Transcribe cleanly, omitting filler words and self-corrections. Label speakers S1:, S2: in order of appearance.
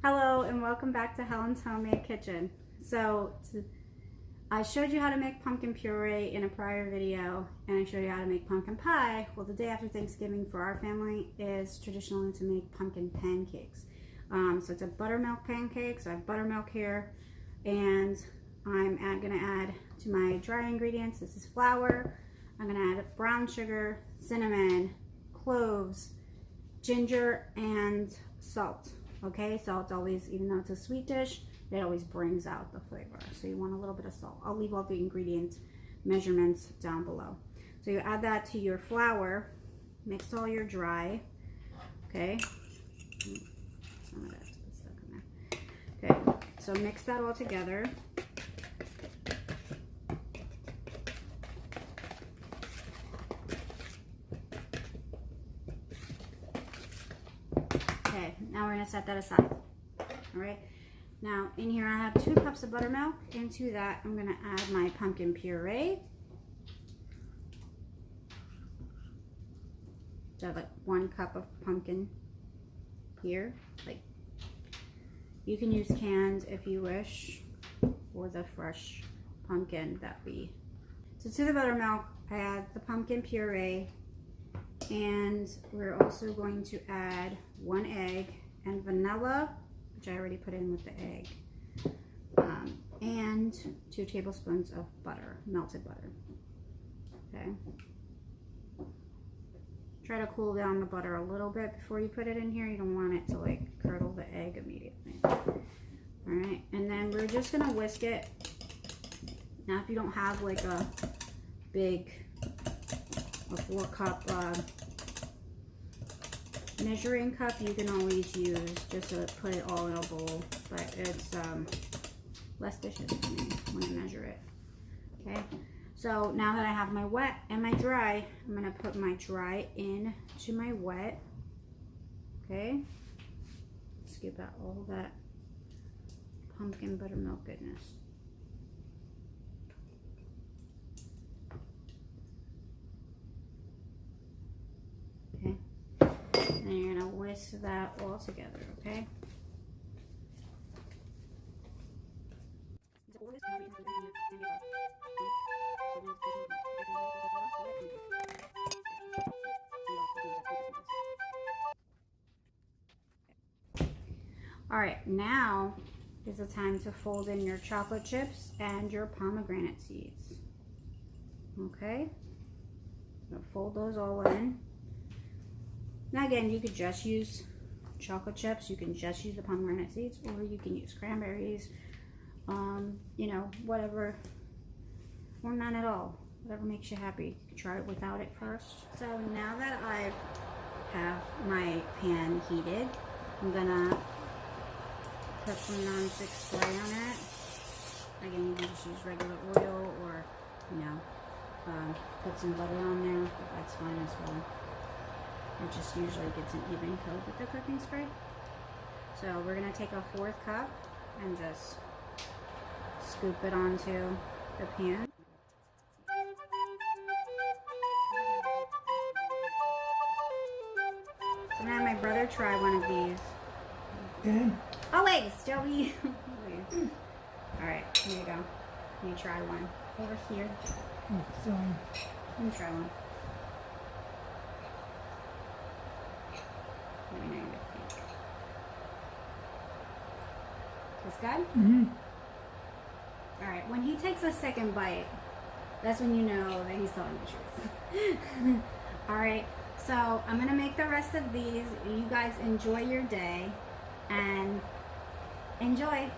S1: Hello and welcome back to Helen's Homemade Kitchen. I showed you how to make pumpkin puree in a prior video, and I showed you how to make pumpkin pie. Well, the day after Thanksgiving for our family is traditionally to make pumpkin pancakes. So it's a buttermilk pancake. So I have buttermilk here, and I'm gonna add to my dry ingredients. This is flour. I'm gonna add brown sugar, cinnamon, cloves, ginger, and salt. Okay, salt always, even though it's a sweet dish, it always brings out the flavor. So you want a little bit of salt. I'll leave all the ingredient measurements down below. So you add that to your flour, mix all your dry, okay? Some of that's stuck in there. Okay, so mix that all together. Okay, now we're gonna set that aside. All right, now in here I have 2 cups of buttermilk. Into that I'm gonna add my pumpkin puree. So I have like 1 cup of pumpkin here. Like, you can use canned if you wish, or the fresh pumpkin that we. So to the buttermilk I add the pumpkin puree. And we're also going to add 1 egg and vanilla, which I already put in with the egg, and 2 tablespoons of butter, melted butter. Okay. Try to cool down the butter a little bit before you put it in here. You don't want it to like curdle the egg immediately. All right, and then we're just gonna whisk it. Now, if you don't have like a big 4-cup measuring cup, you can always use just to put it all in a bowl, but it's less dishes for me when I measure it. Okay, so now that I have my wet and my dry, I'm gonna put my dry in to my wet. Okay, scoop out all that pumpkin buttermilk goodness. Okay, and you're gonna whisk that all together, okay? All right, now is the time to fold in your chocolate chips and your pomegranate seeds. Okay, I'm gonna fold those all in. Now again, you could just use chocolate chips, you can just use the pomegranate seeds, or you can use cranberries, you know, whatever, or none at all, whatever makes you happy. You can try it without it first. So now that I have my pan heated, I'm gonna put some non-stick spray on it. Again, you can just use regular oil, or, you know, put some butter on there, that's fine as well. It just usually gets an even coat with the cooking spray. So we're gonna take a 4th cup and just scoop it onto the pan. So now my brother try one of these.
S2: Okay.
S1: Always, Joey. All right, here you go. You try one over here.
S2: Oh, so
S1: Let me try one. Let me know what you think. Tastes good?
S2: mm-hmm.
S1: All right, when he takes a second bite, that's when you know that he's telling the truth. All right, so I'm gonna make the rest of these. You guys enjoy your day and enjoy.